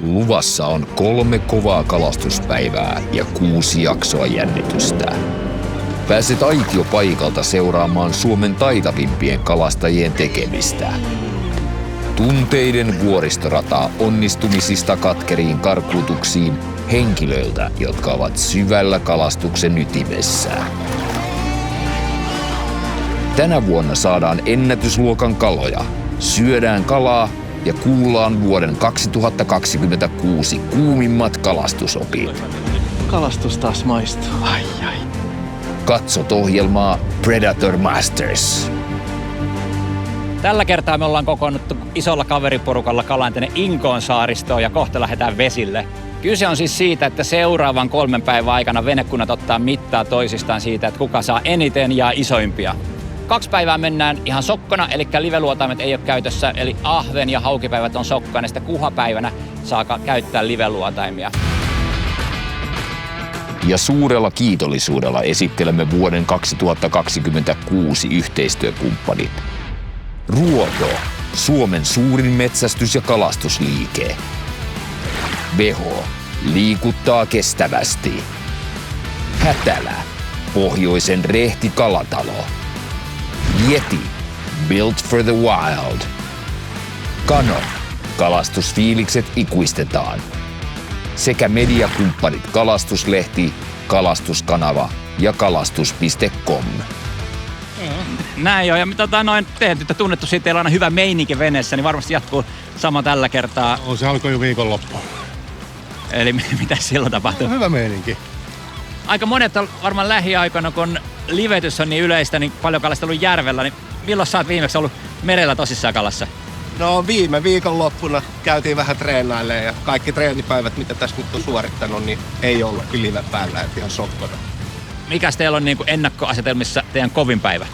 Luvassa on 3 kovaa kalastuspäivää ja 6 jaksoa jännitystä. Pääset aitiopaikalta seuraamaan Suomen taitavimpien kalastajien tekemistä. Tunteiden vuoristorata onnistumisista katkeriin karkutuksiin henkilöiltä, jotka ovat syvällä kalastuksen ytimessä. Tänä vuonna saadaan ennätysluokan kaloja, syödään kalaa ja kuullaan vuoden 2026 kuumimmat kalastusopit. Kalastus taas maistuu. Ai. Katsot ohjelmaa Predator Masters. Tällä kertaa me ollaan kokoonnuttu isolla kaveriporukalla kalaan tänne Inkoon saaristoon ja kohta lähdetään vesille. Kyse on siis siitä, että seuraavan 3 päivän aikana venekunnat ottaa mittaa toisistaan siitä, että kuka saa eniten ja isoimpia. 2 päivää mennään ihan sokkona, eli liveluotaimet ei ole käytössä, eli ahven- ja haukipäivät on sokkana, ja sitten kuhapäivänä saa käyttää liveluotaimia. Ja suurella kiitollisuudella esittelemme vuoden 2026 yhteistyökumppanit. Ruodo, Suomen suurin metsästys- ja kalastusliike. Veho, liikuttaa kestävästi. Hätälä, pohjoisen rehti kalatalo. Yeti, built for the wild. Kano, kalastusfiilikset ikuistetaan. Sekä mediakumppanit Kalastuslehti, Kalastuskanava ja kalastus.com. Näin joo, ja teidän tyttö tunnettu siitä, teillä on aina hyvä meininki veneessä, niin varmasti jatkuu sama tällä kertaa. Se alkoi jo viikonloppu. Eli mitä silloin tapahtuu? No, hyvä meininki. Aika monet on varmaan lähiaikoina, kun livetys on niin yleistä, niin paljon kalastellut järvellä, niin milloin sä oot viimeksi ollut merellä tosissaan kalassa? No viime viikonloppuna käytiin vähän treenailemaan ja kaikki treenipäivät, mitä tässä nyt on suorittanut, niin ei ollut live päällä, että ihan sokkona. Mikäs teillä on niin kuin ennakkoasetelmissa teidän kovin päivä?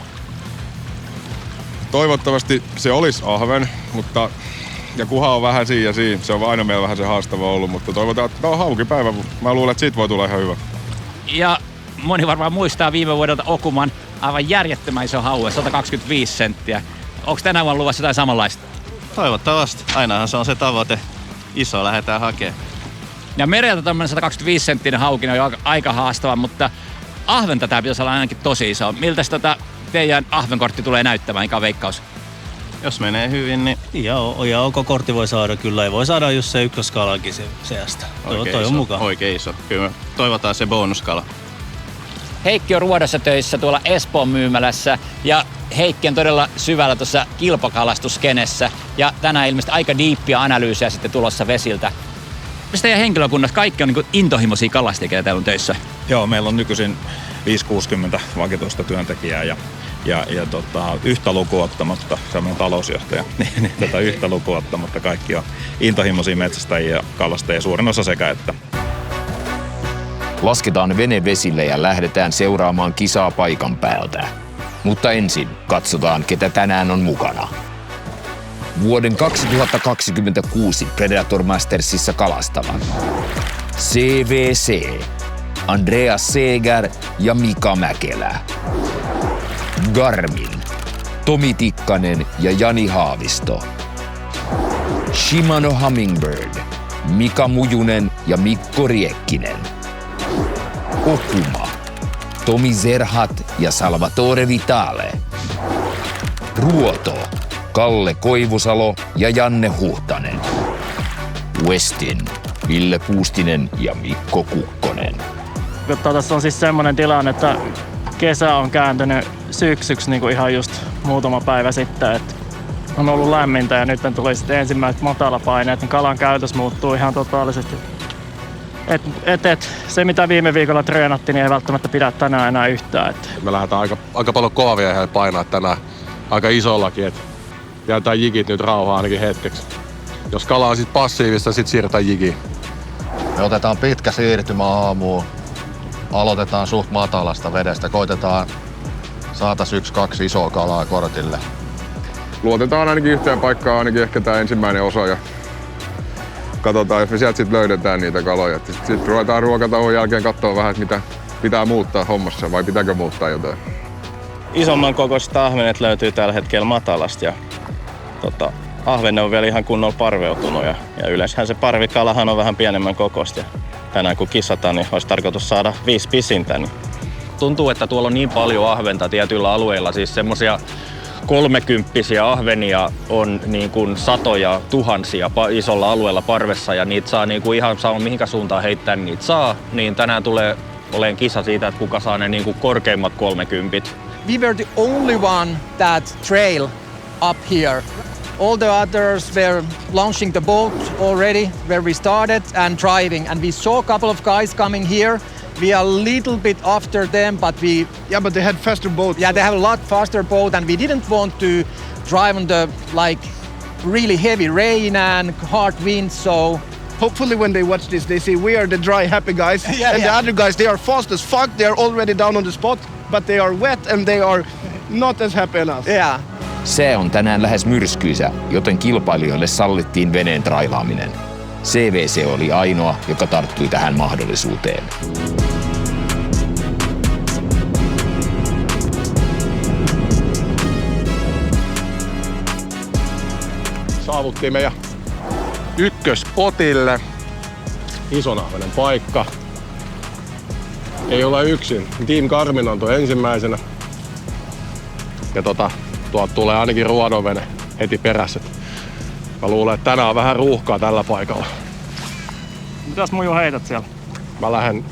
Toivottavasti se olisi ahven, mutta ja kuha on vähän siinä ja siinä. Se on aina meillä vähän se haastava ollut, mutta toivotaan, että tämä on haukipäivä. Mä luulen, että siitä voi tulla ihan hyvä. Ja moni varmaan muistaa viime vuodelta Okuman aivan järjettömän iso haue, 125 senttiä. Onko tänä vuonna luvassa jotain samanlaista? Toivottavasti. Ainahan se on se tavoite. Iso lähdetään hakemaan. Ja mereltä tämmöinen 125 senttinen hauki on jo aika haastava, mutta ahventa tää pitäisi olla ainakin tosi iso. Miltäs teidän ahvenkortti tulee näyttämään, mikä on veikkaus? Jos menee hyvin, niin ihan ok kortti voi saada kyllä. Ei voi saada just se ykköskalakin seasta. Toi on mukaan. Oikein iso. Kyllä toivotaan se bonuskala. Heikki on Ruodossa töissä tuolla Espoon myymälässä ja Heikki on todella syvällä tuossa kilpakalastuskenessä ja tänään ilmeisesti aika diippiä analyysiä sitten tulossa vesiltä. Mistä teidän henkilökunnassa kaikki on niin intohimoisia kalastajia, ketä täällä on töissä? Joo, meillä on nykyisin 560 vakituista työntekijää ja yhtä lukuun ottamatta, semmoinen talousjohtaja, yhtä lukuun ottamatta kaikki on intohimoisia metsästäjiä ja kalastajia, suurin osa sekä että. Lasketaan vene vesille ja lähdetään seuraamaan kisaa paikan päältä. Mutta ensin katsotaan, ketä tänään on mukana. Vuoden 2026 Predator Mastersissa kalastavat CVC, Andreas Seeger ja Mika Mäkelä. Garmin, Tomi Tikkanen ja Jani Haavisto. Shimano Humminbird, Mika Mujunen ja Mikko Riekkinen. Okuma, Tomi Zerhat ja Salvatore Vitale. Ruoto, Kalle Koivusalo ja Janne Huhtanen. Westin, Ville Puustinen ja Mikko Kukkonen. Tässä on siis semmoinen tilanne, että kesä on kääntynyt syksyksi niin kuin ihan just muutama päivä sitten. Että on ollut lämmintä ja nyt tuli sitten ensimmäiset matalapaineet, niin kalan käytös muuttuu ihan totaalisesti. Se mitä viime viikolla treenattiin, niin ei välttämättä pidä tänään enää yhtään. Me lähdetään aika paljon kovia ihan painaa tänään aika isollakin, että jätetään jigit nyt rauhaan ainakin hetkeksi. Jos kala on sit passiivista, sit siirretään jigiin. Me otetaan pitkä siirtymä aamuun. Aloitetaan suht matalasta vedestä. Koitetaan saataisiin 1-2 isoa kalaa kortille. Luotetaan ainakin yhteen paikkaan, ainakin ehkä tää ensimmäinen osa ja katsotaan, jos me sieltä sit löydetään niitä kaloja. Sitten ruvetaan ruokatauon jälkeen katsoa vähän, että mitä pitää muuttaa hommassa vai pitääkö muuttaa jotain. Isomman kokoiset ahvenet löytyy tällä hetkellä matalasta ja ahvenne on vielä ihan kunnolla parveutunut ja yleensähän se parvikalahan on vähän pienemmän kokoista. Tänään kun kisataan, niin olisi tarkoitus saada 5 pisintä. Niin. Tuntuu, että tuolla on niin paljon ahventa tietyillä alueilla, siis semmosia 30 ahvenia on niin kuin satoja tuhansia isolla alueella parvessa ja niitä saa niin kuin ihan sama mihinkä suuntaan heittää, niin niitä saa. Niin tänään tulee oleen kisa siitä, että kuka saa ne niin kuin korkeimmat 30. We were the only one that trail up here. All the others were launching the boat already where we started and driving, and we saw a couple of guys coming here. We are a little bit after them, but we... Yeah, but they had faster boats. Yeah, they have a lot faster boat, and we didn't want to drive on the really heavy rain and hard winds, so... Hopefully when they watch this, they see we are the dry, happy guys. Yeah, and the other guys, they are fast as fuck. They are already down on the spot, but they are wet and they are not as happy as us. Yeah. Sää on tänään lähes myrskyisä, joten kilpailijoille sallittiin veneen trailaaminen. CVC oli ainoa, joka tarttui tähän mahdollisuuteen. Saavuttiin meidän ykköspotille. Isonahvenen paikka. Ei olla yksin. Team Garmin on tuo ensimmäisenä. Ja tuolta tulee ainakin ruodonvene heti perässä. Mä luulen, että tänään on vähän ruuhkaa tällä paikalla. Mitäs Muju heität siellä? Mä lähden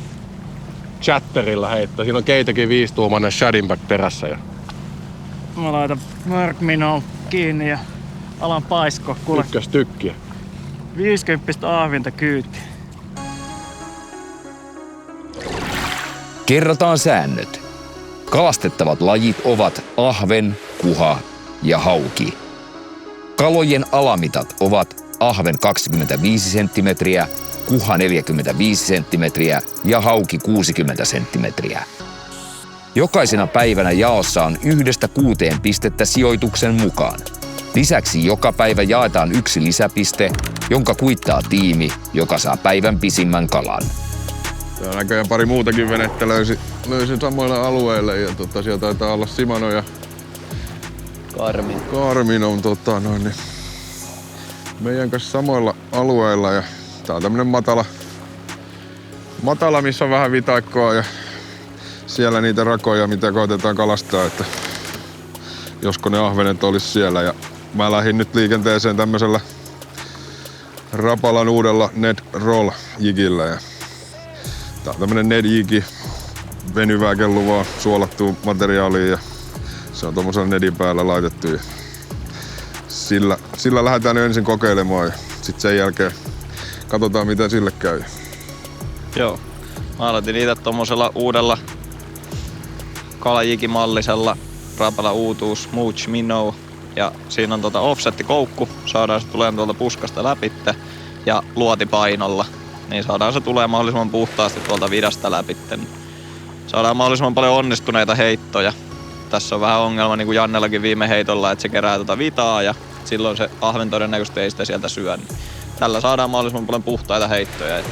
chatterilla heittää. Siinä on Keitäkin 5-tuumainen Shadinback perässä. Ja Mä laitan Work Minnow kiinni ja alan paisko. Kuule, ykköstykkiä. 50 ahvinta kyyti. Kerrotaan säännöt. Kalastettavat lajit ovat ahven, kuha ja hauki. Kalojen alamitat ovat ahven 25 senttimetriä, kuha 45 senttimetriä ja hauki 60 senttimetriä. Jokaisena päivänä jaossa on 1-6 pistettä sijoituksen mukaan. Lisäksi joka päivä jaetaan 1 lisäpiste, jonka kuittaa tiimi, joka saa päivän pisimmän kalan. Täällä näköjään pari muutakin venettä löysin samoille alueille ja siellä taitaa olla Shimano ja Garmin on niin meidän kanssa samoilla alueilla ja tää on tämmönen matala missä on vähän vitaikkoa ja siellä niitä rakoja mitä koitetaan kalastaa, että josko ne ahvenet olis siellä ja mä lähdin nyt liikenteeseen tämmöisellä Rapalan uudella Ned Roll jigillä ja tää on tämmönen Ned jigi venyvää kelluvaa suolattua materiaalia ja se on tommosella Nedin päällä laitettu ja sillä lähdetään ensin kokeilemaan ja sit sen jälkeen katsotaan mitä sille käy. Joo, mä aloitin itse tommosella uudella kalajikimallisella Rapala uutuus Mooch Minnow ja siinä on offsettikoukku, saadaan se tulemaan tuolta puskasta läpitte ja luotipainolla, niin saadaan se tulee mahdollisimman puhtaasti tuolta vidasta läpitte. Saadaan mahdollisimman paljon onnistuneita heittoja. Tässä on vähän ongelma niin kuin Jannellakin viime heitolla, että se kerää vitaa ja silloin se ahven todennäköisesti ei sitä sieltä syö. Tällä saadaan mahdollisimman paljon puhtaita heittoja.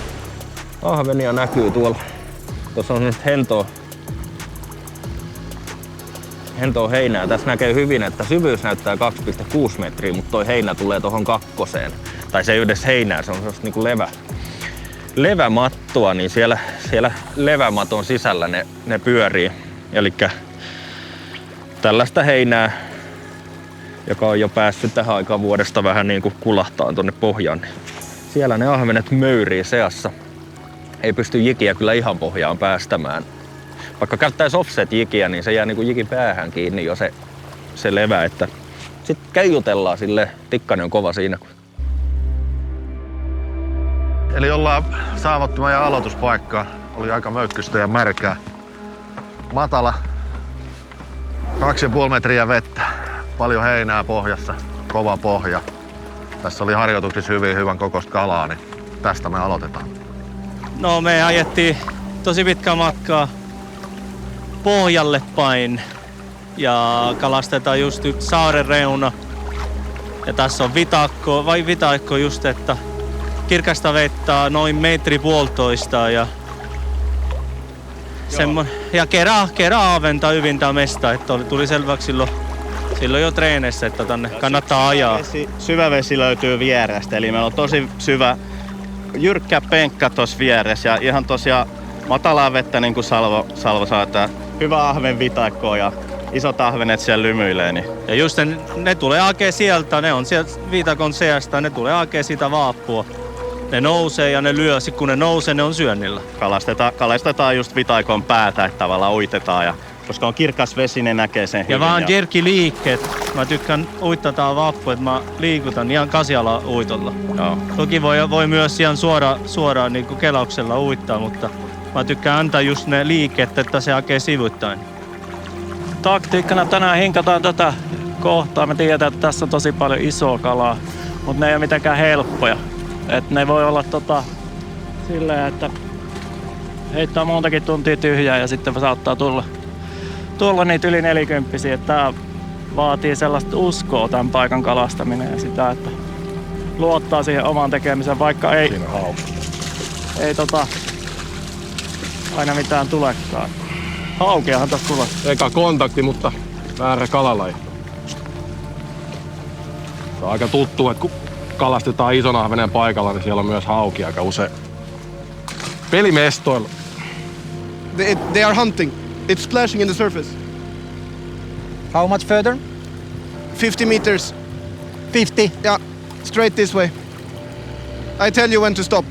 Ahvenia näkyy tuolla. Tuossa on semmoista hentoa heinää. Tässä näkee hyvin, että syvyys näyttää 2,6 metriä, mutta toi heinä tulee tuohon 2. Tai se ei edes heinää, se on semmoista niinku levämattoa, niin siellä levämaton sisällä ne pyörii. Elikkä tällaista heinää, joka on jo päässyt tähän aikaan vuodesta vähän niin kuin kulahtaan tonne pohjaan. Siellä ne ahvenet möyrii seassa. Ei pysty jikiä kyllä ihan pohjaan päästämään. Vaikka käyttäisi offset-jikiä, niin se jää niin kuin jikin päähän kiinni jo se levä. Että sitten keijutellaan sille, tikkanen on kova siinä. Eli ollaan saavuttu meidän aloituspaikkaan. Oli aika möykkystä ja märkää. Matala. 2,5 metriä vettä. Paljon heinää pohjassa. Kova pohja. Tässä oli harjoituksissa hyvän kokoista kalaa, niin tästä me aloitetaan. No me ajettiin tosi pitkää matkaa pohjalle päin ja kalastetaan just nyt saaren reuna. Ja tässä on vitakko just, että kirkasta vettä noin 1,5 metriä ja kerää aaventa hyvin tää mesta, että tuli selväksi silloin silloin jo treeneissä, että tänne kannattaa ajaa. Syvä vesi löytyy vierestä, eli meillä on tosi syvä, jyrkkä penkka tuossa vieressä ja ihan tosiaan matalaa vettä, niin kuin Salvo saa, että hyvä ahven vitakko ja isot ahvenet siellä lymyilee. Niin. Ja just ne tulee hakee sieltä, ne on sieltä viitakon seasta, ne tulee hakee sitä vaappua. Ne nousee ja ne lyö, kun ne nousee, ne on syönnillä. Kalastetaan just vitakon päätä, että tavallaan uitetaan ja koska on kirkas vesi, ne näkee sen hyvin. Ja vaan jerkiliikkeet. Mä tykkään uittaa vappu, että mä liikutan ihan kasialla uitolla. Joo. Toki voi myös ihan suoraan niin kuin kelauksella uittaa, mutta mä tykkään antaa just ne liikkeet, että se hakee sivuittain. Taktiikkana tänään hinkataan tätä kohtaa. Me tiedetään, että tässä on tosi paljon isoa kalaa, mutta ne ei ole mitenkään helppoja. Et ne voi olla silleen, että heittää montakin tuntia tyhjää ja sitten saattaa tulla niitä yli 40. Tää vaatii sellaista uskoa tämän paikan kalastaminen ja sitä, että luottaa siihen omaan tekemiseen, vaikka ei aina mitään tulekaan. Haukeahan tässä tulee. Eka kontakti, mutta väärä kalalaji. Se on aika tuttu, että kun kalastetaan ison ahvenen paikalla, niin siellä on myös hauki aika usein. Pelimestoilla. They are hunting. It's splashing in the surface. How much further? 50 meters. 50. Yeah, straight this way. I tell you when to stop.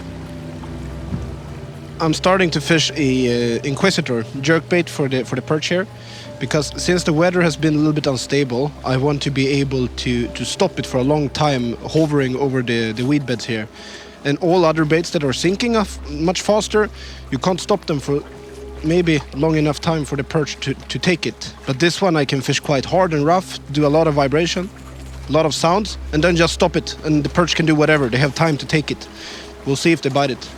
I'm starting to fish a Inquisitor jerkbait for the perch here, because since the weather has been a little bit unstable, I want to be able to stop it for a long time, hovering over the weed beds here. And all other baits that are sinking much faster, you can't stop them for maybe long enough time for the perch to take it. But this one I can fish quite hard and rough, do a lot of vibration, a lot of sounds, and then just stop it, and the perch can do whatever. They have time to take it. We'll see if they bite it.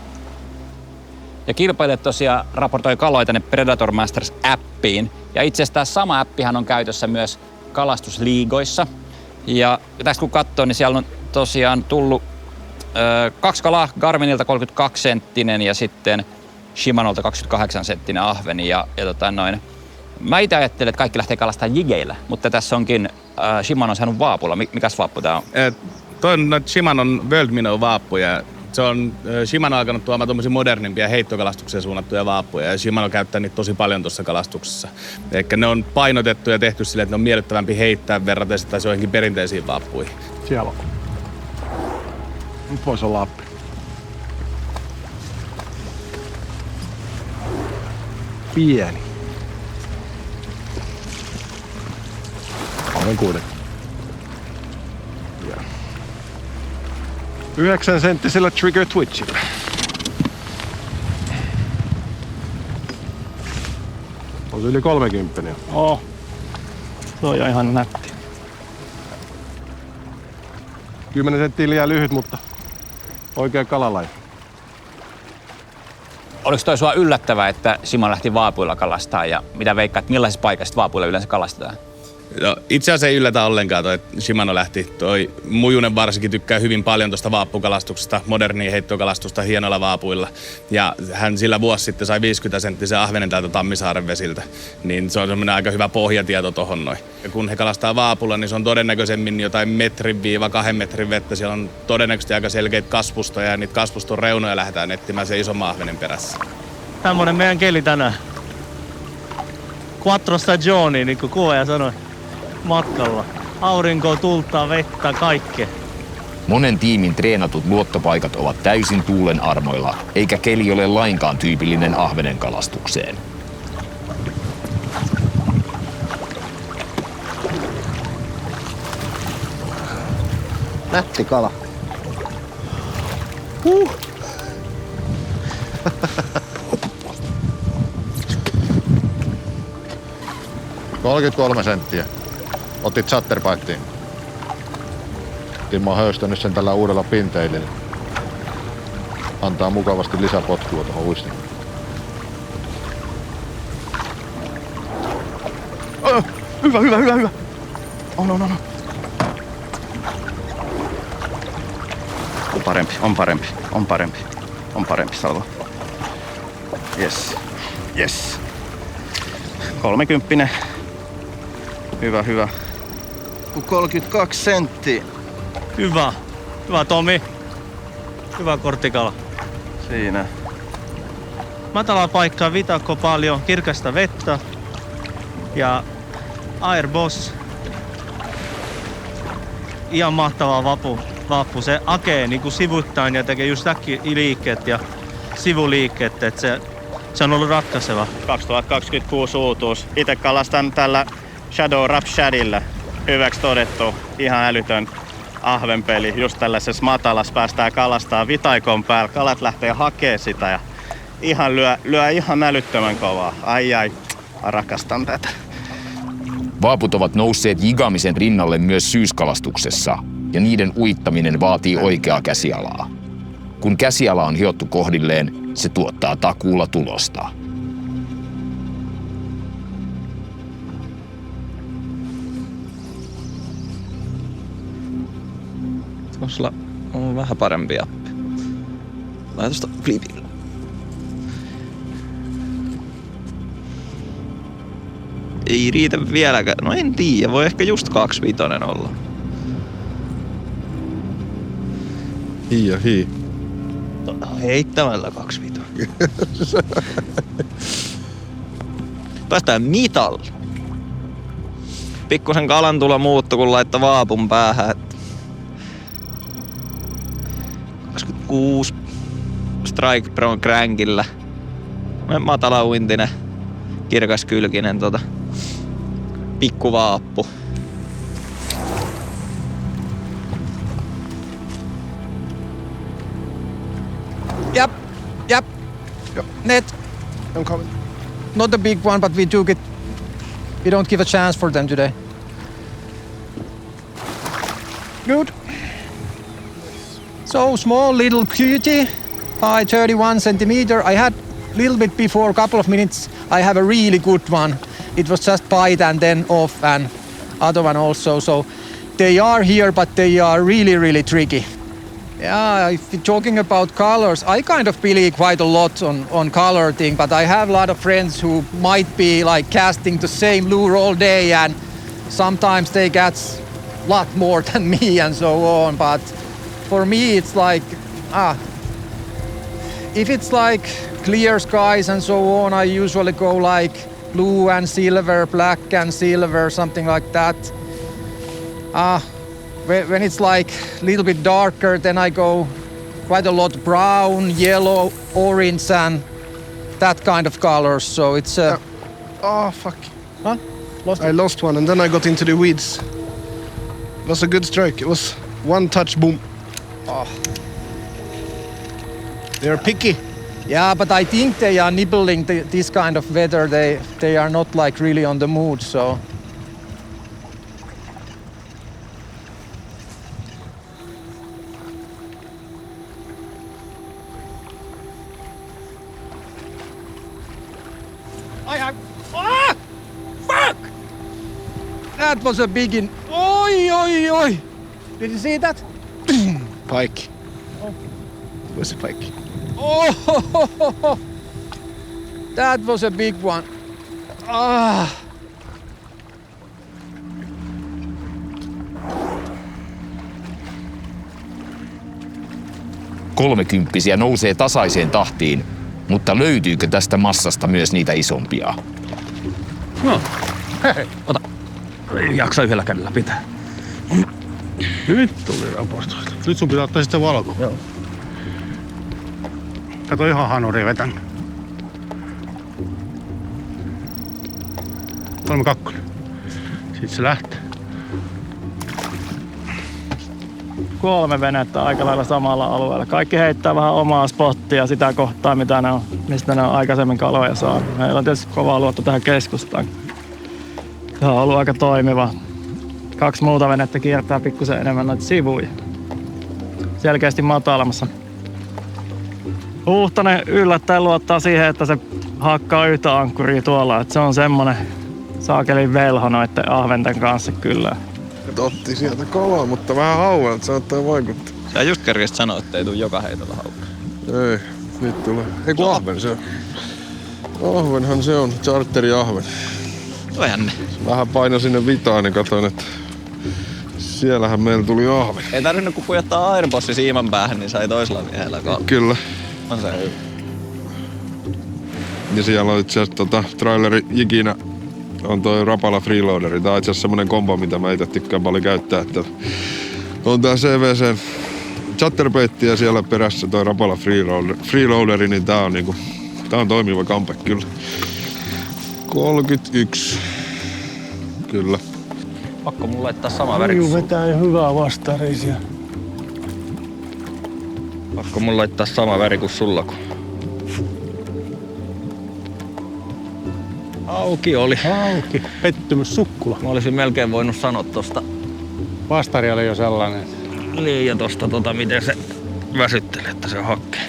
Ja kilpailijat tosiaan raportoi kaloja tänne Predator Masters-appiin. Ja itse asiassa tämä sama appihan on käytössä myös kalastusliigoissa. Ja tästä kun katsoo, niin siellä on tosiaan tullut 2 kalaa, Garminilta 32-senttinen ja sitten Shimanolta 28-senttinen ahveni. Mä itse ajattelen, että kaikki lähtee kalastamaan jigeillä, mutta tässä onkin Shimano saanut vaapulla. Mikäs vaappu tää on? Toi on Shimanon World Minnow vaappuja. Se on Shimano alkanut tuomaan tuommoisia modernimpia heittokalastukseen suunnattuja vaappuja ja Shimano käyttää niitä tosi paljon tuossa kalastuksessa. Eli ne on painotettu ja tehty silleen, että ne on miellyttävämpi heittää verraten sitten joihinkin perinteisiin vaappuihin. Siellä on. Nyt voisi olla appi. Pieni. Olen kuitenkin. 9-senttisellä trigger twitchillä. On se yli 30. Se on jo ihan nätti. 10 senttiä liian lyhyt, mutta oikea kalalaji. Oliko toi sua yllättävää, että Simon lähti vaapuilla kalastaa ja mitä veikkaat, millaisissa paikoissa vaapuilla yleensä kalastetaan? No, itse asiassa ei yllätä ollenkaan toi, että Shimano lähti. Toi Mujunen varsinkin tykkää hyvin paljon tuosta vaappukalastuksesta, modernia heittokalastusta hienoilla vaapuilla. Ja hän sillä vuosi sitten sai 50-senttisen ahvenen täältä Tammisaaren vesiltä. Niin se on semmoinen aika hyvä pohjatieto tohon noin. Ja kun he kalastaa vaapulla, niin se on todennäköisemmin jotain 1-2 metrin vettä. Siellä on todennäköisesti aika selkeitä kasvustoja ja niitä kasvuston reunoja lähdetään etsimään sen isomman ahvenen perässä. Tämmönen meidän keli tänään. Quattro stagioni, niin kuin Kuoja sanoi. Matkalla. Aurinko, tulta, vettä, kaikkea. Monen tiimin treenatut luottopaikat ovat täysin tuulen armoilla, eikä keli ole lainkaan tyypillinen ahvenen kalastukseen. Nätti kala. 33 senttiä. Otit chatterbiteen. Timo on höystänyt sen tällä uudella pinteilillä. Antaa mukavasti lisäpotkua tuohon uistiin. Hyvä. On. On parempi, Salvo. Yes. 30. Hyvä. senttiä. Hyvä. Hyvä Tomi. Hyvä korttikala. Siinä. Matalaa paikkaa, vitakko paljon, kirkasta vettä ja Airboss. Ihan mahtava vappu. Se akee niinku sivuittain ja tekee just liikkeet ja sivuliikkeet, että se on ollut ratkaiseva. 2026 uutuus. Itse kalastan tällä Shadow Rap Shadilla. Hyväksi todettu, ihan älytön ahvenpeli. Just tällaisessa matalassa päästään kalastaa vitaikon päällä. Kalat lähtee hakee sitä ja ihan lyö ihan älyttömän kovaa. Ai, rakastan tätä. Vaaput ovat nousseet jigaamisen rinnalle myös syyskalastuksessa, ja niiden uittaminen vaatii oikeaa käsialaa. Kun käsiala on hiottu kohdilleen, se tuottaa takuulla tulosta. Sulla on vähän parempi appi. Laita sitä flipille. Ei riitä vieläkään. No en tiedä, voi ehkä just 25 olla. Hii. Heittämällä 25. Päästään mitalle. Pikkusen kalantulo muuttui, kun laittoi vaapun päähän. 26 Strike Pro crankillä. Matala uintinen, kirkaskylkinen pikkuvaappu. Yep. Net. I'm coming. Not a big one, but we took it. We don't give a chance for them today. Good. So small little cutie by 31 centimeter. I had a little bit before, a couple of minutes. I have a really good one. It was just bite and then off, and other one also. So they are here, but they are really, really tricky. Yeah, if you're talking about colors, I kind of believe quite a lot on color thing, but I have a lot of friends who might be like casting the same lure all day, and sometimes they get a lot more than me and so on. But for me, it's like, if it's like clear skies and so on, I usually go like blue and silver, black and silver, something like that. When it's like a little bit darker, then I go quite a lot brown, yellow, orange, and that kind of colors. So it's Oh, fuck. Huh? I lost one, and then I got into the weeds. It was a good strike. It was one touch, boom. Oh. They're picky. Yeah, but I think they are nibbling this kind of weather. They are not like really on the mood, so. Fuck! That was a big in. Oi! Did you see that? Pike. It was a pike. Oh! That was a big one. Kolmekymppisiä nousee tasaiseen tahtiin, mutta löytyykö tästä massasta myös niitä isompia? No, hei, ota. Ei jaksa yhdellä kädellä pitää. Nyt tuli rapostoista. Nyt sun pitää ottaa sitten valko. Joo. Kato ihan hanuri vetän. 32. Sitten se lähtee. 3 venettä aika lailla samalla alueella. Kaikki heittää vähän omaa spottia sitä kohtaa, mistä ne on aikaisemmin kaloja saanut. Meillä on tietysti kovaa luotto tähän keskustaan. Tämä on ollut aika toimiva. 2 muuta venettä kiertää pikkusen enemmän noita sivuja. Selkeästi matalammassa. Huhtanen yllättäen luottaa siihen, että se hakkaa yhtä ankkuria tuolla. Että se on semmonen saakelin velho noitten ahventen kanssa kyllä. Otti sieltä kalaa, mutta vähän hauelta saattaa vaikuttaa. Sä just kerkesit sanoa, että ei tule joka heitolla haukka. Ei, nyt tulee. Ei kun ahven se on. Ahvenhan se on, charteri ahven. Tuo jänne. Vähän paino sinne vitaan, niin katsoin, että Siellähän meillä tuli ahven. Ei tarvinnut kun pujottaa airbossi siiman päähän, niin sai toisella miehellä kaala. Kyllä. On se hyvä. Ja siellä on itse asiassa traileri ikinä on toi Rapala Freeloaderi. Tää on itse asiassa semmonen kombo, mitä mä itse tykkään paljon käyttää. Että on tää CVC chatterbait ja siellä perässä toi Rapala Freeloaderi, niin tää on niinku, tää on toimiva kampe kyllä. 31. Kyllä. Pakko mun laittaa sama väri kuin Juu, vetää hyvää vastareisiä. Pakko mun laittaa sama väri kuin sulla. Auki oli. Auki. Pettymys sukkula. Mä olisin melkein voinut sanoa tosta. Vastari oli jo sellainen. Niin ja tosta miten se väsyttelee, että se hakkee.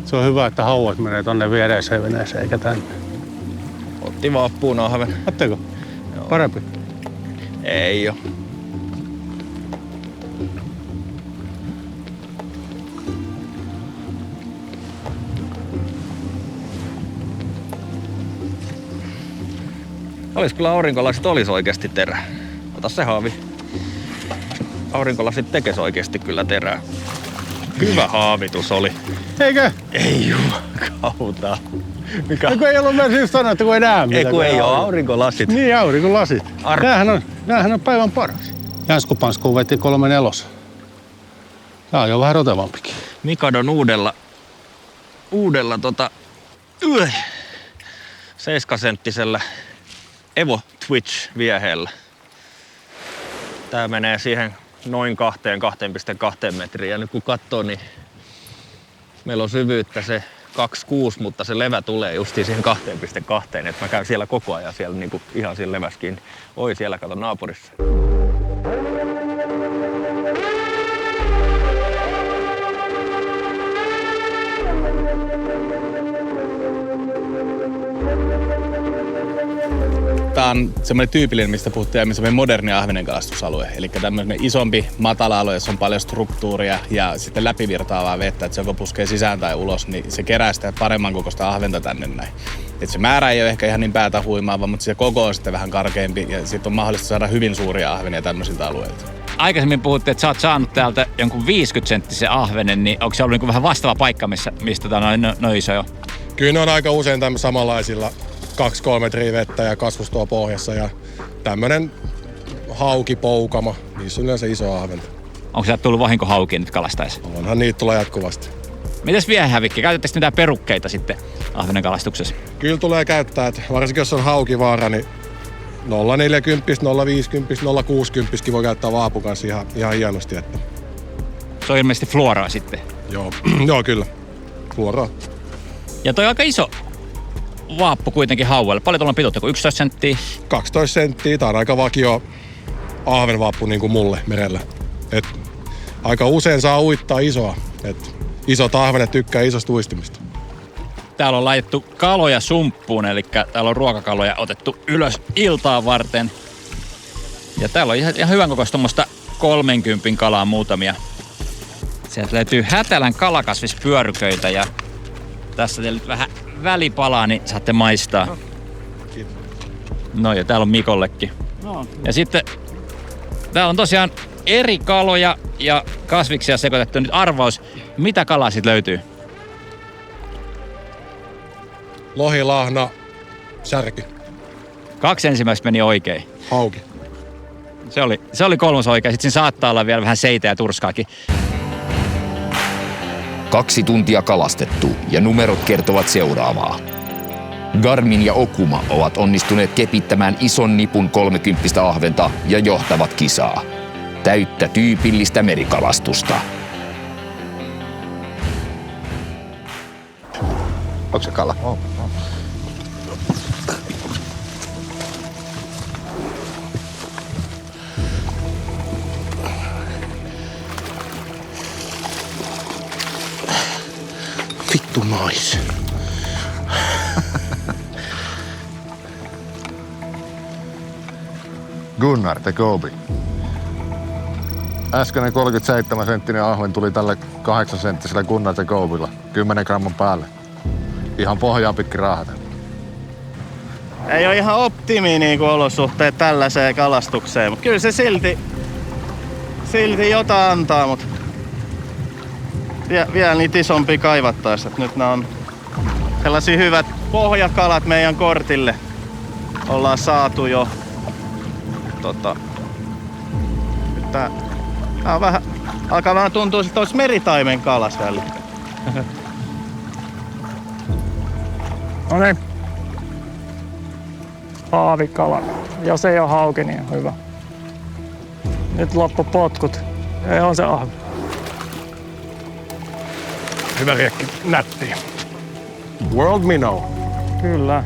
Se on hyvä, että hauat menee tonne viereiseen veneeseen eikä tänne. Otti vaappuun ahven. Otteko? Parempi? Ei oo. Olis kyllä aurinkolasit olis oikeesti terää. Ota se haavi. Aurinkolasit tekes oikeesti kyllä terää. Hyvä haavitus oli. Eikö? Ei jumakauta. Mikä? No kun ei ollut myös just sanoa, että kun ei näe mitään. Ei kun ei oo aurinkolasit. Niin, aurinkolasit. Näähän on päivän paras. Janskupanskuun veti 3/4. Tää on jo vähän rotevampikin. Mikadon uudella 7-senttisellä Evo Twitch-vieheellä. Tää menee siihen noin 2,2 metriä. Ja nyt kun katsoo, niin meillä on syvyyttä se 2,6, mutta se levä tulee justiin siihen 2,2. Että mä käyn siellä koko ajan siellä niinku ihan siinä leväskin. Oi, siellä kato naapurissa. Tämä on semmoinen tyypillinen, mistä puhuttiin aiemmin, semmoinen moderni ahvenenkalastusalue. Eli tämmöinen isompi matala-alue, jossa on paljon struktuuria ja sitten läpivirtaavaa vettä, että se joko puskee sisään tai ulos, niin se kerää sitä paremman kokoista ahventa tänne näin. Et se määrä ei ole ehkä ihan niin päätä huimaava, mutta se koko on sitten vähän karkeampi ja sitten on mahdollista saada hyvin suuria ahvenia tämmöisiltä alueilta. Aikaisemmin puhuttiin, että sä oot saanut täältä jonkun 50-senttisen ahvenen, niin onko se ollut niin vähän vastaava paikka, mistä noin iso jo? Kyllä ne on aika usein tämmöisillä samanlaisilla 2-3 metriä vettä ja kasvustoa pohjassa ja tämmönen haukipoukama, niissä on yleensä iso ahventa. Onko sieltä tullut vahinkohaukia nyt kalastaessa? Onhan niitä tulee jatkuvasti. Mites viehävikki? Käytättekö mitään perukkeita sitten ahvenen kalastuksessa? Kyllä tulee käyttää, että varsinkin jos on haukivaara, niin 0,40, 0,50, 0,60 voi käyttää vaapun kanssa ihan hienosti. Että. Se on ilmeisesti fluoraa sitten. Joo kyllä. Fluoraa. Ja toi on aika iso vaappu kuitenkin hauelle. Paljon tuolla on pituutta, kuin 11 senttiä? 12 senttiä. Tää on aika vakio ahvenvaappu niin kuin mulle merellä. Et aika usein saa uittaa isoa. Et isot ahvenet tykkää isosta uistimista. Täällä on laitettu kaloja sumppuun, eli täällä on ruokakaloja otettu ylös iltaa varten. Ja täällä on ihan hyvän kokoista tommoista 30 kalaa muutamia. Sieltä löytyy Hätälän kalakasvispyöryköitä ja tässä teillä nyt vähän välipalaa, niin saatte maistaa. No ja täällä on Mikollekin. Ja sitten täällä on tosiaan eri kaloja ja kasviksia sekoitettu. Nyt arvaus, mitä kalaa sit löytyy? Lohi, lahna, särki. 2 ensimmäistä meni oikein. Hauki. Se oli 3 oikein. Sitten siinä saattaa olla vielä vähän seitä ja turskaakin. 2 tuntia kalastettu ja numerot kertovat seuraavaa. Garmin ja Okuma ovat onnistuneet kepittämään ison nipun 30 ahventa ja johtavat kisaa. Täyttä tyypillistä merikalastusta. Onko se kala? On. Vittu nais. Gunnar the Gobi. Äskeinen 37-senttinen ahven tuli tälle 8-senttiselle Gunnar the Gobilla 10 gramman päälle. Ihan pohjaa pitkin raahata. Ei ole ihan optimi niinku olosuhteet tällaiseen kalastukseen, mutta kyllä se silti jotain antaa, mutta vielä niitä isompi kaivattaisiin. Nyt nämä on sellaisia hyvät pohjakalat meidän kortille. Ollaan saatu jo. Nyt tää on vähän, alkaa vähän tuntua, että olisi meritaimen kalas välillä. No niin. Haavikala. Jos ei ole hauki, niin on hyvä. Nyt loppu potkut. Ei on se ahvi. Hyvä riekki, nätti. World minnow. Kyllä.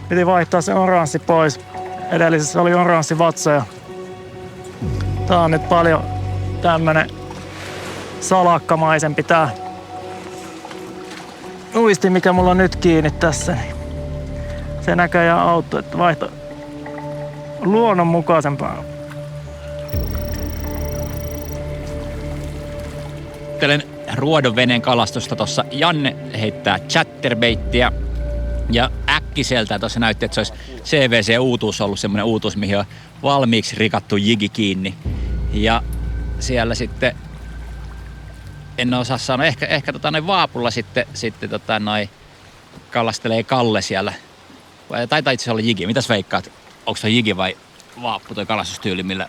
Piti vaihtaa se oranssi pois. Edellisessä oli oranssi vatsa ja tää on nyt paljon tämmönen salakkamaisempi tää uisti, mikä mulla on nyt kiinni tässä. Se näköjään auttoi, että vaihto luonnonmukaisempaa. Ajattelen ruodonveneen kalastusta tuossa. Janne heittää chatterbaittia ja äkkiseltään tuossa näytti, että se olisi CVC-uutuus ollut semmoinen uutuus, mihin on valmiiksi rikattu jigi kiinni. Ja siellä sitten, en osaa sanoa, ehkä vaapulla sitten kalastelee Kalle siellä. Vai taitaa itse olla jigi. Mitäs veikkaat? Onko se jigi vai vaappu toi kalastustyyli, millä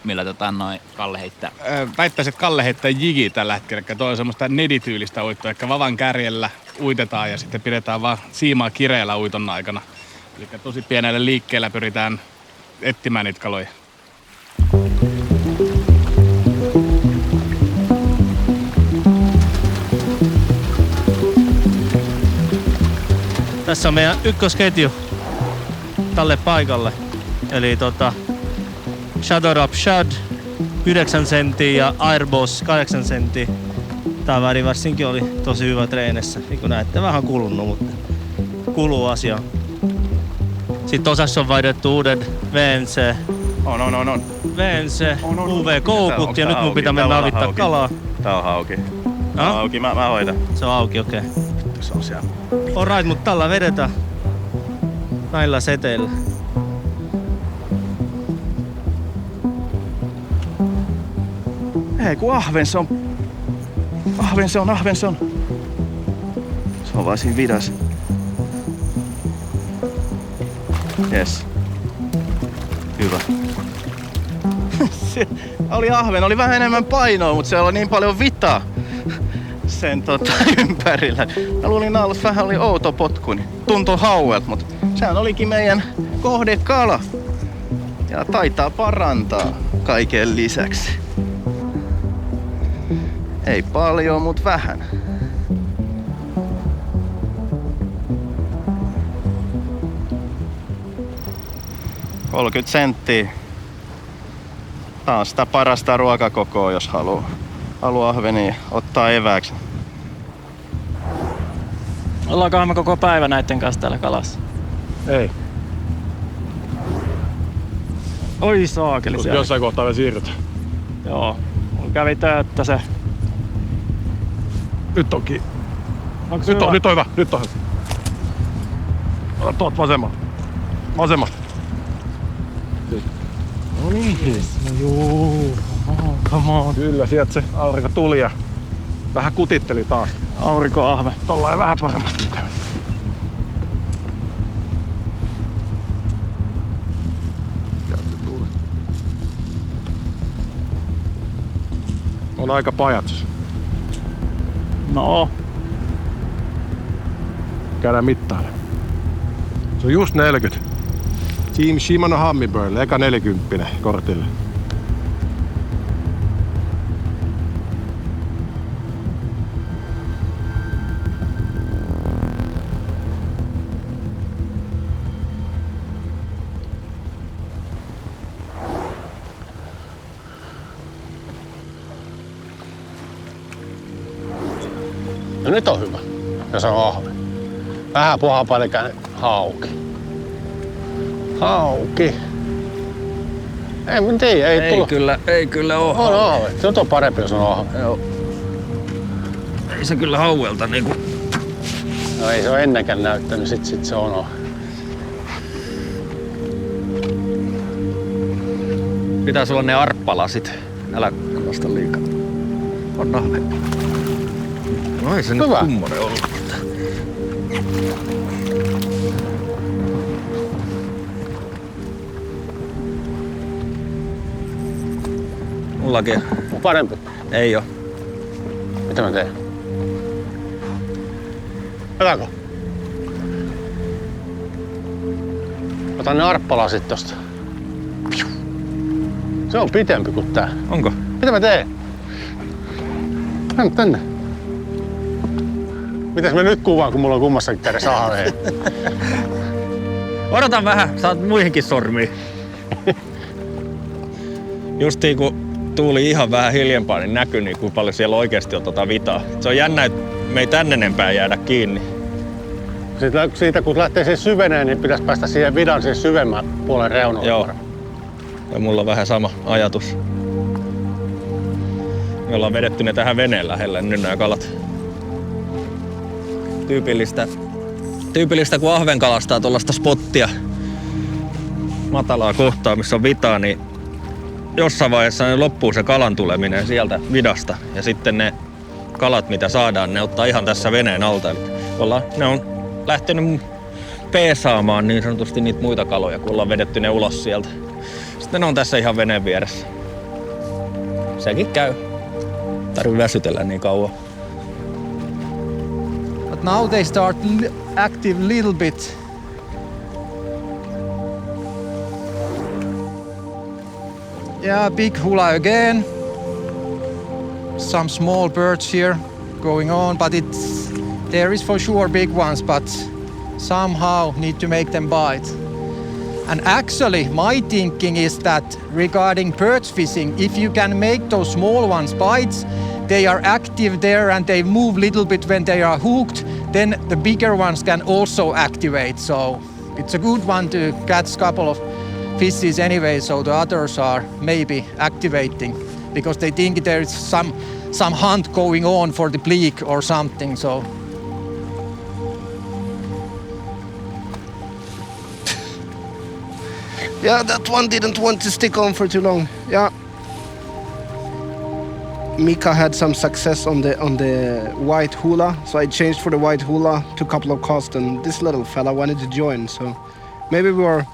Kalle heittää? Väittäisin, että Kalle heittää jigi tällä hetkellä. Eli toi on semmoista nedityylistä uittoa. Ehkä vavan kärjellä uitetaan ja sitten pidetään vaan siimaa kireellä uiton aikana. Eli tosi pienellä liikkeellä pyritään etsimään niitä kaloja. Tässä on meidän ykkösketju tälle paikalle. Eli Shadow Rap Shad 9 senttiä ja Airboss 8 senttiä. Tää väri varsinkin oli tosi hyvä treenissä. Niin kuin näette, vähän kulunut, mutta kuluu asia. Sitten osassa on vaihdettu uudet VNC. VNC, UV-koukut ja nyt mun pitää mennä avittaa kalaa. Tää on hauki. Tää on auki, mä hoidan. Se on auki, okei. Se on siellä. Alright, mutta tällä vedetään. Näillä seteillä. Ei kun ahven se on. Se on vaan siinä vidas. Yes. Hyvä. Se oli ahven, oli vähän enemmän painoa, mutta siellä oli niin paljon vitaa sen ympärillä. Mä luulin alussa vähän oli outo potku, niin tuntui hauelta, mutta sehän olikin meidän kohdekala. Ja taitaa parantaa kaiken lisäksi. Ei paljon, mut vähän. $30. Tää on sitä parasta ruokakokoa, jos haluaa ahvenia ottaa evääksi. Ollaankohan me koko päivä näitten kanssa täällä kalassa? Ei. Oi saakeli siellä. Jossain kohtaa me siirrytään. Joo. Mulla kävi tööttä se. Nyt onkin. Nyt on hyvä. Nyt on hyvä. Tuot vasemmalta. Vasemmalta. No niin. No juu. Come on. Kyllä, sieltä se aurinko tuli ja vähän kutitteli taas. Aurinkoahve. Tollain vähän paremmasti. On aika pajatsos. No. Käydään mittailemaan. Se on just 40. Team Shimano Humminbird, eka 40 kortille. No nyt on hyvä. Ja se on ahve. Vähän puhapanikäinen hauki. Hauki. Ei mä tiedä, Ei kyllä oo on ahve. Nyt on parempi, jos on ahve. Joo. Ei se kyllä hauelta niinku. No ei se ole ennenkään näyttänyt, sit se on ahve. Pitää sulla ne arppalasit. Älä kalasta liikaa. On ahven. No ei se nyt kummonen ollut. Mullakin. Parempi. Ei oo. Mitä mä teen? Otako? Otan ne arppalasit tosta. Se on pitempi kuin tää. Onko? Mitä mä teen? Tänne. Mitäs mä nyt kuvaan, kun mulla on kummassakin kädessä ahveen? Odota vähän, saat muihinkin sormiin. Justiin kun tuuli ihan vähän hiljempaa, niin näkyy niin kuin paljon siellä oikeasti on vitaa. Se on jännä, että me ei tänne enempää jäädä kiinni. Siitä kun lähtee siihen syveneen, niin pitäisi päästä siihen vidan siihen syvemmän puolen reunalle. Joo. Ja mulla on vähän sama ajatus. Me ollaan vedetty ne tähän veneen lähelle, nyt nämä kalat. Tyypillistä kun ahven kalastaa tuollaista spottia matalaa kohtaa, missä on vitaa, niin jossain vaiheessa ne loppuu se kalan tuleminen sieltä vidasta. Ja sitten ne kalat, mitä saadaan, ne ottaa ihan tässä veneen alta. Eli ne on lähtenyt peesaamaan niin sanotusti niitä muita kaloja, kun ollaan vedetty ne ulos sieltä. Sitten ne on tässä ihan veneen vieressä. Sekin käy. Tarvii väsytellä niin kauan. But now they start active little bit. Yeah, big hula again. Some small birds here going on, but there is for sure big ones, but somehow need to make them bite. And actually, my thinking is that regarding perch fishing, if you can make those small ones bites, they are active there and they move a little bit when they are hooked, then the bigger ones can also activate. So it's a good one to catch a couple of fishes anyway, so the others are maybe activating because they think there is some hunt going on for the bleak or something. So yeah, that one didn't want to stick on for too long. Yeah. Mika had some success on the white hula, so I changed for the white hula, took a couple of casts, and this little fella wanted to join. So maybe we were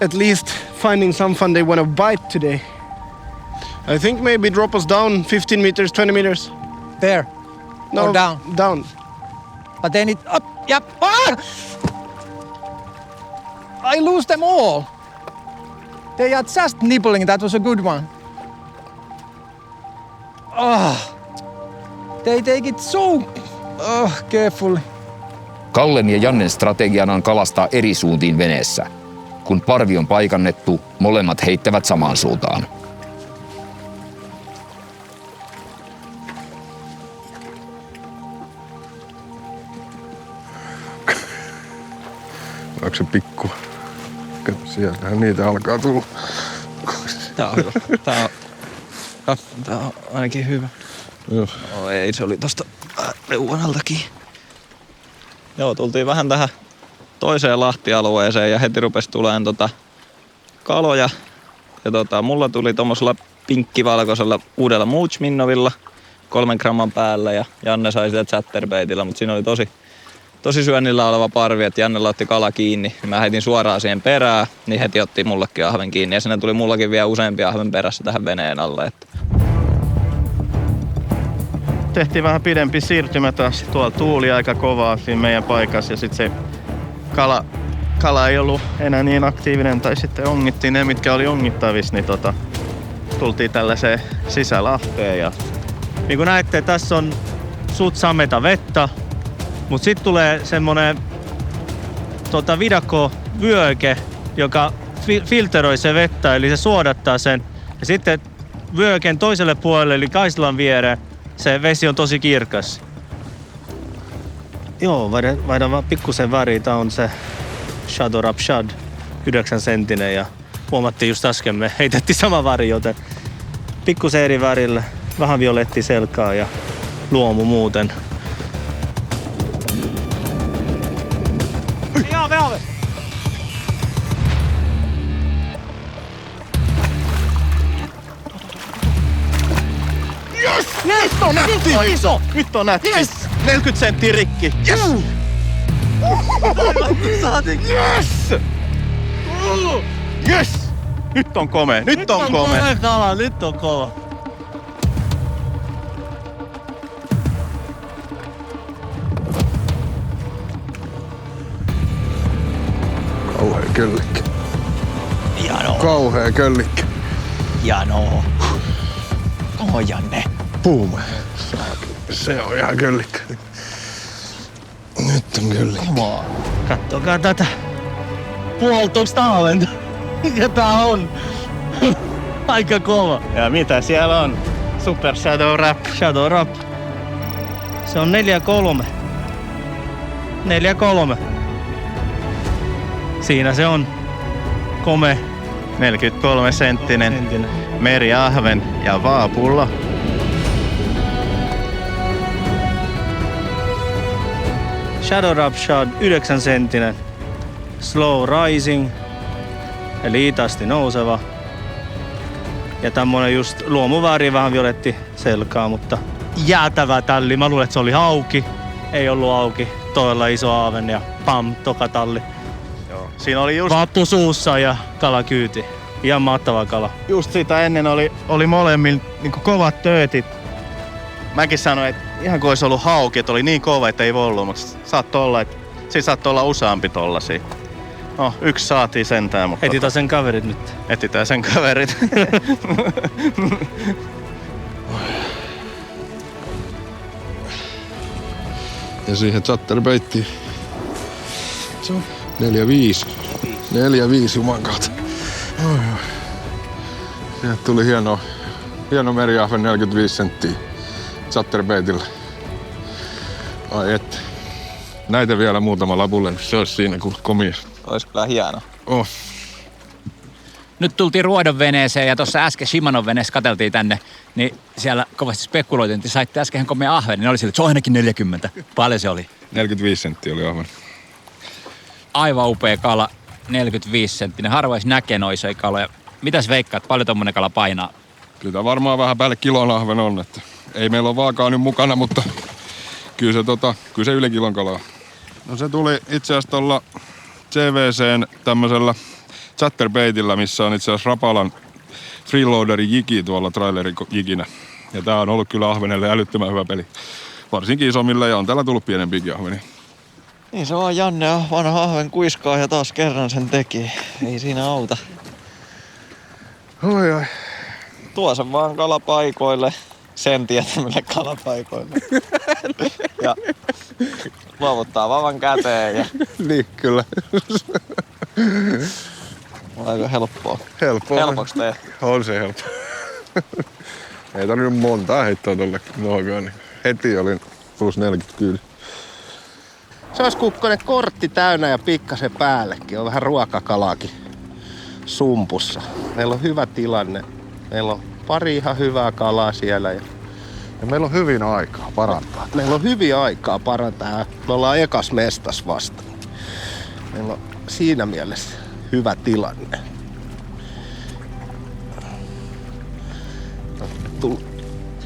at least finding some fun they want to bite today. I think maybe drop us down 15 meters, 20 meters. There? No, or down? Down. But then it up, yep. Ah! I lose them all. They are just nibbling, that was a good one. They take it so carefully. Kallen ja Jannen strategiana on kalastaa eri suuntiin veneessä. Kun parvi on paikannettu, molemmat heittävät samaan suuntaan. Onko se pikku? Sieltähän niitä alkaa tulla. Tää on hyvä. Tää on ainakin hyvä. Joo. No ei, se oli tosta leuan altakin. Joo, tultiin vähän tähän toiseen lahtialueeseen ja heti rupesi tulemaan kaloja. Ja mulla tuli tommosella pinkkivalkoisella uudella Mooch Minnovilla 3 gramman päällä ja Janne sai sitä chatterbaitilla, mutta siinä oli tosi syönnillä oleva parvi, että Jannella otti kala kiinni. Mä heitin suoraan siihen perään, niin heti otti mullekin ahven kiinni ja siinä tuli mullakin vielä useampia ahven perässä tähän veneen alle. Että. Tehtiin vähän pidempi siirtymä taas. Tuolla tuuli aika kovaa siinä meidän paikassa ja sitten se kala ei ollut enää niin aktiivinen tai sitten ongittiin ne, mitkä oli ongittavissa, niin tultiin tällaiseen sisälahteen. Ja niin kuin näette, tässä on suht sameta vettä, mutta sitten tulee semmonen vidakko-vyöke, joka filteroi se vettä, eli se suodattaa sen. Ja sitten vyöken toiselle puolelle, eli kaislan viereen, se vesi on tosi kirkas. Joo, vaihdan vaan pikkusen väriä. Tää on se Shadow Rap Shad, 9 senttinen ja huomattiin just äsken, me heitettiin sama väri, joten pikkusen eri värillä, vähän violetti selkaa ja luomu muuten. Nyt on nätti! Iso! Nyt on nätti! Yes! 40 senttiä rikki! Yes! Saatiin! Yes! Yes! Nyt on komea! Nyt on komea kala! Nyt on kova! Kauhea köllikkä. Hienoa. Kauhea köllikkä. Hienoa. Come on, Janne. Boom. Se on ihan köllikkä. Nyt on köllikkä. Come on. Kattokaa tätä. Puolitoista ahventa. Mikä tää on? Aika kova. Ja mitä siellä on? Super Shadow Rap. Shadow Rap. Se on 4-3. 4-3. Siinä se on. Kome. 43 senttinen. Meriahven ja vaapulla. Shadow Rap Shad 9 senttinen. Slow rising. Eli hitaasti nouseva. Ja tämmönen just luomuväri, vähän violetti selkaa, mutta jäätävä talli. Mä luulen, että se oli auki. Ei ollut auki. Todella iso aaven ja pam, toka talli. Joo. Siinä oli just vappu suussa ja kala kyyti. Ihan mahtava kala. Just sitä ennen oli molemmilla niin kovat töötit. Mäkin sanoin, että ihan kuin olisi ollut hauki, että oli niin kova, että ei voi ollut, mutta siinä saattoi olla useampi tollasia. No, yksi saatiin sentään, mutta... Etsitään sen kaverit nyt. Etsitään sen kaverit. Ja siihen chatterbaittiin. 4-5. 4-5 juman kautta. Sieltä tuli hieno meriahven 45 senttiä chatterbaitilla. Ai et. Näitä vielä muutama lapulle, niin se olisi siinä komia. Ois kyllä hieno. Oh. Nyt tultiin Ruodon veneeseen ja tuossa äsken Shimanon veneessä katseltiin tänne, niin siellä kovasti spekuloitiin, että saitte äsken komea ahven, niin oli sille, että se on ainakin 40. Paljon se oli? 45 senttiä oli ahven. Aivan upea kala, 45 senttinen. Harvoin näkee noin isoja kaloja. Mitäs veikkaat, paljon tommonen kala painaa? Kyllä varmaan vähän päälle kilon ahven on, että ei meillä ole vaakaa nyt mukana, mutta kyllä se yli kilon kalaa. No se tuli itse asiassa tuolla CVC:n tämmöisellä chatterbaitillä, missä on itse asiassa Rapalan freeloaderin jiki tuolla trailerin jikinä. Ja tää on ollut kyllä ahvenelle älyttömän hyvä peli. Varsinkin isommille ja on täällä tullut pienempiäkin ahvenia. Niin se vaan Janne on vanha ahven kuiskaa ja taas kerran sen teki. Ei siinä auta. Oi. Tuo sen vaan kalapaikoille. Sen tietämille kalapaikoille. Ja luovuttaa vavan käteen. Ja... Niin, kyllä. Aika helppoa. Helpoksi teet? On se helppo. Ei tarvinnut montaa heittoa tolle nohkaan, niin heti olin plus 40 kyllä. Se olisi kukkonen kortti täynnä ja pikkasen päällekin. On vähän ruokakalaakin sumpussa. Meillä on hyvä tilanne. Meillä on pari ihan hyvää kalaa siellä. Ja meillä on hyvin aikaa parantaa. Meillä on hyvin aikaa parantaa. Me ollaan ekas mestas vasta. Meillä on siinä mielessä hyvä tilanne.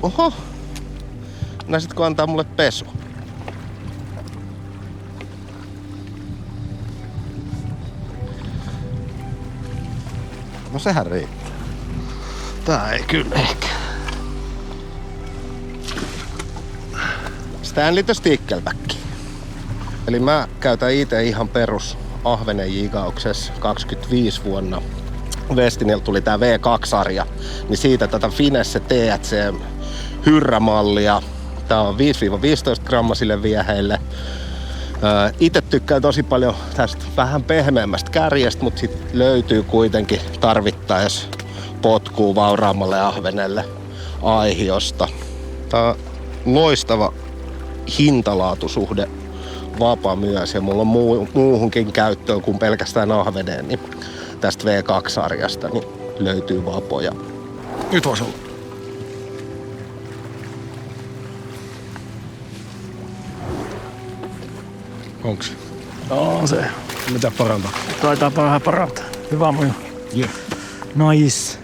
Oho! Näisitkö antaa mulle pesu? No sehän riittää. Tää ei kyllä ehkä. Stanley the Stickleback. Eli mä käytän itse ihan perus ahvenen jigauksessa 25 vuonna. Westinilta tuli tää V2-sarja, niin siitä tätä Finesse THC hyrrämallia. Tää on 5-15 grammasille vieheille. Itse tykkään tosi paljon tästä vähän pehmeämmästä kärjestä, mutta sit löytyy kuitenkin tarvittaessa potkuu vauraammalle ahvenelle aihiosta. Tää on loistava hintalaatusuhde vapa myös ja mulla on muuhunkin käyttöön kuin pelkästään ahveneen, niin tästä V2-sarjasta niin löytyy vapoja. Nyt voisi olla. Onks? On se. Mitä parantaa? Taitaa vähän parantaa. Hyvä muju. Yeah. Nice.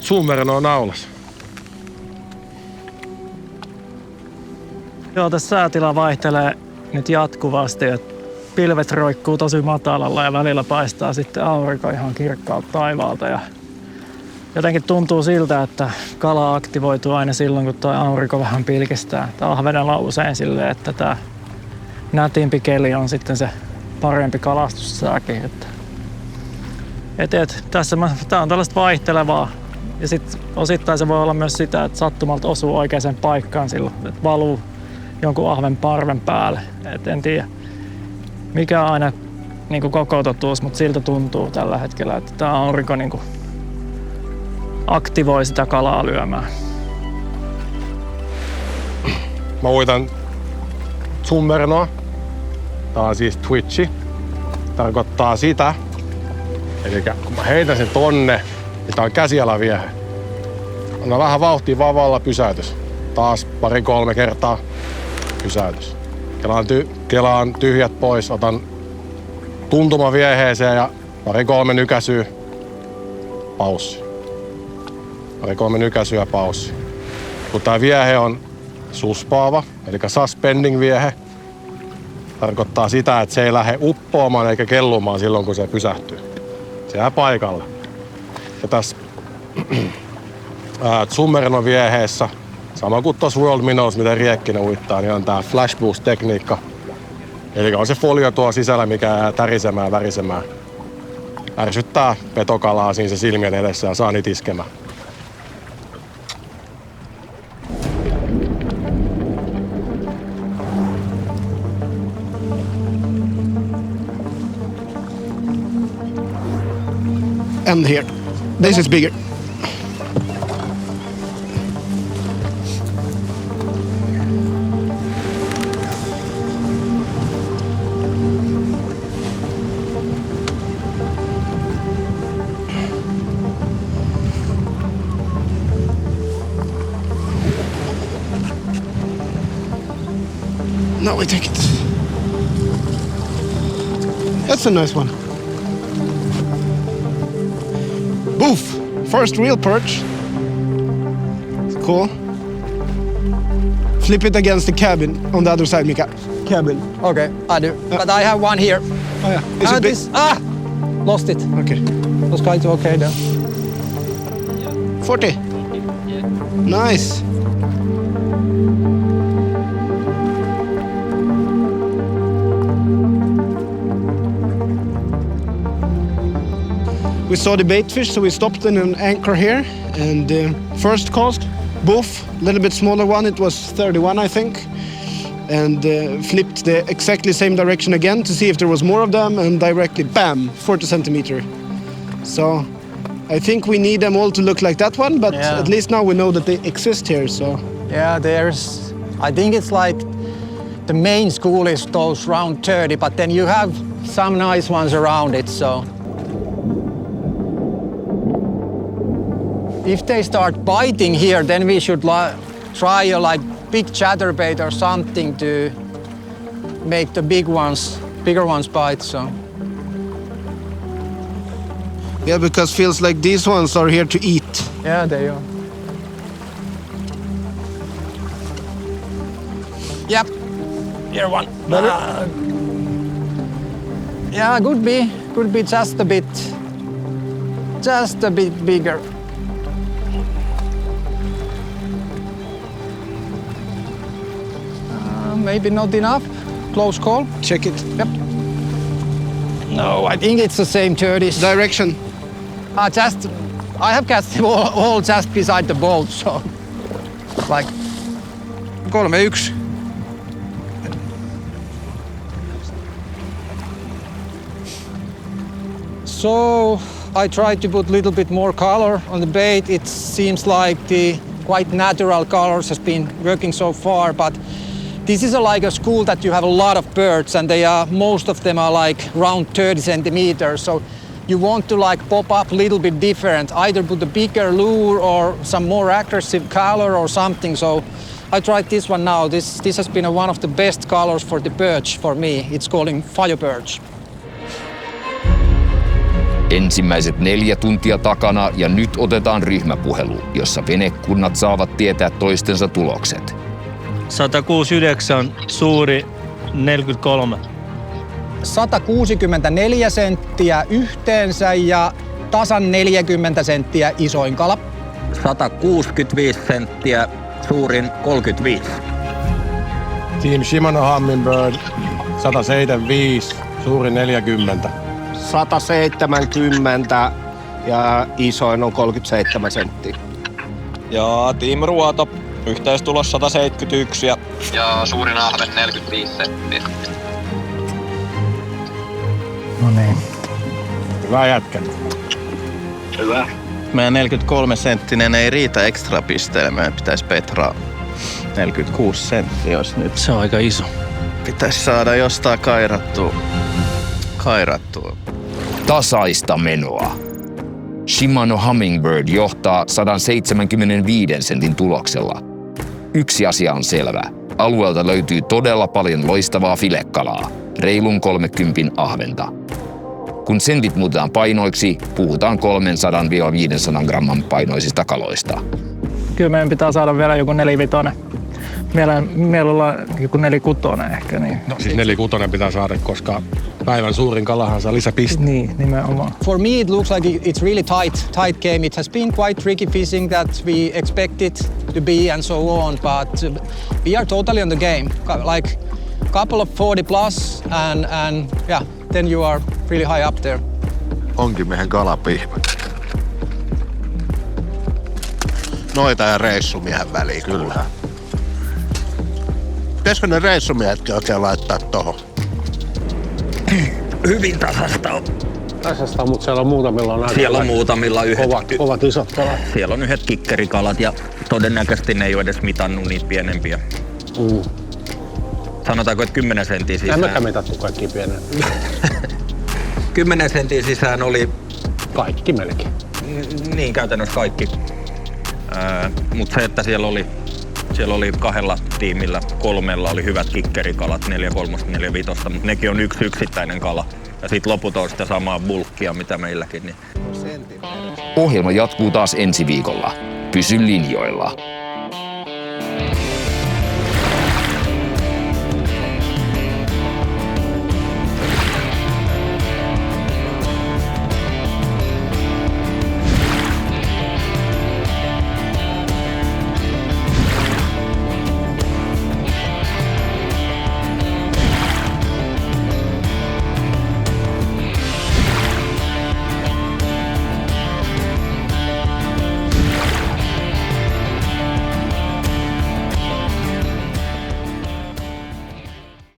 Zoomeren on naulassa. Joo, tässä säätila vaihtelee nyt jatkuvasti, että pilvet roikkuu tosi matalalla ja välillä paistaa sitten aurinko ihan kirkkaalta taivaalta. Ja jotenkin tuntuu siltä, että kala aktivoituu aina silloin, kun tuo aurinko vähän pilkistää. Ahvenella on usein silleen, että tämä nätimpi keli on sitten se parempi kalastussääkin. Tämä on tällaista vaihtelevaa. Ja sitten osittain se voi olla myös sitä, että sattumalta osuu oikeaan paikkaan silloin, että valuu jonkun ahven parven päälle. Et en tiedä, mikä on aina niin koko totuus, mutta siltä tuntuu tällä hetkellä, että tämä aurinko niin aktivoi sitä kalaa lyömään. Mä uitan Zumbernoa. Tää on siis twitchi. Tarkoittaa sitä. Eli kun mä heitän sen tonne, niin tää on käsialaviehe. Anna vähän vauhtia vavalla, pysäytys. Taas 2-3 kertaa, pysäytys. Kelaan tyhjät pois, otan tuntumavieheeseen ja 2-3 nykäisyä, paussi. 2-3 nykäisyä, paussi. Kun tää viehe on suspaava, eli suspending viehe, tarkoittaa sitä, että se ei lähde uppoamaan eikä kellumaan silloin, kun se pysähtyy. Se jää paikalle. Ja tässä Zumbernon vieheessä, sama kuin tuossa World Minnows, mitä Riekkinen uittaa, niin on tää flash boost-tekniikka. Eli on se folio tuo sisällä, mikä jää tärisemään, värisemään. Ärsyttää petokalaa siinä se silmien edessä ja saa niitä iskemään. And here. This is bigger. Now we take it. That's a nice one. Boof! First real perch. It's cool. Flip it against the cabin on the other side, Mika. Cabin. Okay, I do. But I have one here. Oh yeah. Is it big? Lost it. Okay. Was quite okay then. 40. Nice. We saw the bait fish, so we stopped in an anchor here. And first cast, boof, a little bit smaller one. It was 31, I think. And flipped the exactly same direction again to see if there was more of them. And directly, bam, 40 centimeter. So I think we need them all to look like that one. But at least now we know that they exist here. So yeah, I think it's like the main school is those round 30, but then you have some nice ones around it. So if they start biting here, then we should try a big chatterbait or something to make the bigger ones bite. So yeah, because feels like these ones are here to eat. Yeah, they are. Yep, here one. Yeah, could be just a bit bigger. Maybe not enough. Close call. Check it. Yep. No, I think it's the same 30s. Direction? I have cast them all just beside the boat, so like 3-1. So I tried to put a little bit more color on the bait. It seems like the quite natural colors has been working so far, but this is like a school that you have a lot of birds, and most of them are like around 30 centimeters. So you want to pop up a little bit different, either put a bigger lure or some more aggressive color or something. So I tried this one now. This has been one of the best colors for the perch for me. It's calling fire perch. Ensimmäiset 4 tuntia takana ja nyt otetaan ryhmäpuhelu, jossa venekunnat saavat tietää toistensa tulokset. 169, suuri 43. 164 senttiä yhteensä ja tasan 40 senttiä isoin kala. 165 senttiä, suurin 35. Team Shimano Humminbird 175, suuri 40. 170 ja isoin on 37 senttiä. Ja Team Ruoto, yhteistulos 171 ja suurin ahven 45 senttiä. No niin. Hyvä jätkä. Hyvä. Meidän 43 senttinen ei riitä ekstra pisteelle. Meidän pitäisi petraa 46 senttiä, jos nyt. Se on aika iso. Pitäisi saada jostain kairattua. Tasaista menoa. Shimano Humminbird johtaa 175 sentin tuloksella. Yksi asia on selvä. Alueelta löytyy todella paljon loistavaa filekalaa, reilun 30 ahventa. Kun sentit muutetaan painoiksi, puhutaan 300-500 gramman painoisista kaloista. Kyllä meidän pitää saada vielä joku 45. Mielellä joku 46 ehkä. Niin. No siis 46 pitää saada, koska päivän suurin kalahan saa lisäpiste. Niin, nimenomaan. For me it looks like it's really tight game. It has been quite tricky fishing that we expected to be and so on, but we are totally on the game. Like couple of 40 plus and yeah, then you are really high up there. Onkin meidän kalapihvi. Noita ja reissumiehen väliin kyllä. Pitäisikö ne reissumiehetkin oikein laittaa tohon? Hyvin tasasta on. Tasasta, mutta siellä on muutamilla on Siellä on muutamilla yhdet. Kovat isot kalat. Siellä on yhdet kikkerikalat ja todennäköisesti ne ei ole edes mitannut niitä pienempiä. Sanotaanko, että 10 sentin sisään. En mäkään mitattu kaikki pienempiä. 10 sentin sisään oli... Kaikki melkein. Niin, käytännössä kaikki. Mutta se, että siellä oli 2 tiimillä, 3 oli hyvät kikkerikalat, 4 kolmosta, 4 vitosta, mutta nekin on yksi yksittäinen kala. Ja sitten loput on sitä samaa bulkkia, mitä meilläkin. Niin. Ohjelma jatkuu taas ensi viikolla. Pysy linjoilla.